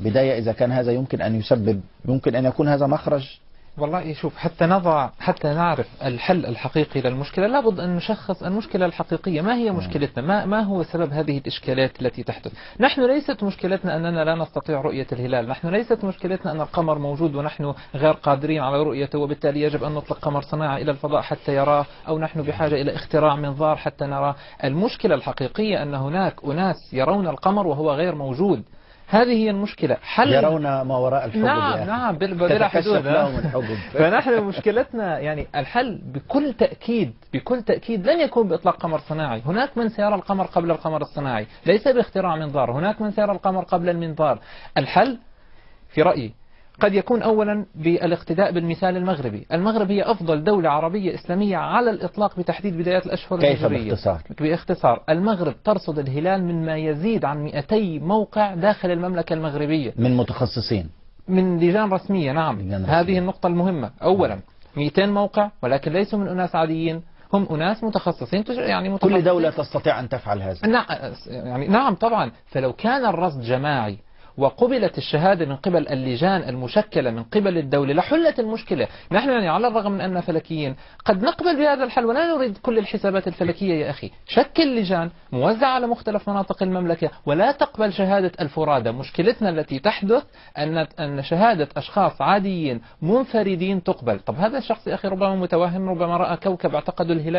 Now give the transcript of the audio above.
بداية إذا كان هذا يمكن أن يسبب، يمكن أن يكون هذا مخرج. والله شوف، حتى نعرف الحل الحقيقي للمشكلة لابد أن نشخص المشكلة الحقيقية. ما هي مشكلتنا؟ ما هو سبب هذه الإشكالات التي تحدث؟ نحن ليست مشكلتنا أننا لا نستطيع رؤية الهلال، نحن ليست مشكلتنا أن القمر موجود ونحن غير قادرين على رؤيته وبالتالي يجب أن نطلق قمر صناعي إلى الفضاء حتى يراه، أو نحن بحاجة إلى اختراع منظار حتى نراه. المشكلة الحقيقية أن هناك أناس يرون القمر وهو غير موجود. هذه هي المشكلة. يرون ما وراء الحجب. نعم بلا حدود. فنحن مشكلتنا يعني الحل بكل تأكيد لن يكون بإطلاق قمر صناعي. هناك من سيرى القمر قبل القمر الصناعي، ليس باختراع منظار. هناك من سيرى القمر قبل المنظار. الحل في رأيي قد يكون أولا بالاقتداء بالمثال المغربي. المغرب هي أفضل دولة عربية إسلامية على الإطلاق بتحديد بدايات الأشهر الهجرية. كيف باختصار المغرب ترصد الهلال من ما يزيد عن 200 موقع داخل المملكة المغربية، من متخصصين، من لجان رسمية. نعم، هذه النقطة المهمة. أولا 200 موقع، ولكن ليسوا من أناس عاديين، هم أناس متخصصين. يعني كل دولة تستطيع أن تفعل هذا. نعم طبعا. فلو كان الرصد جماعي وقبلت الشهادة من قبل اللجان المشكلة من قبل الدولة لحلت المشكلة. نحن يعني على الرغم من أننا فلكيين قد نقبل بهذا الحل ولا نريد كل الحسابات الفلكية. يا أخي شكل لجان موزعة على مختلف مناطق المملكة ولا تقبل شهادة الفرادى. مشكلتنا التي تحدث أن شهادة أشخاص عاديين منفردين تقبل. طب هذا الشخص يا أخي ربما متوهم، ربما رأى كوكب اعتقد الهلال.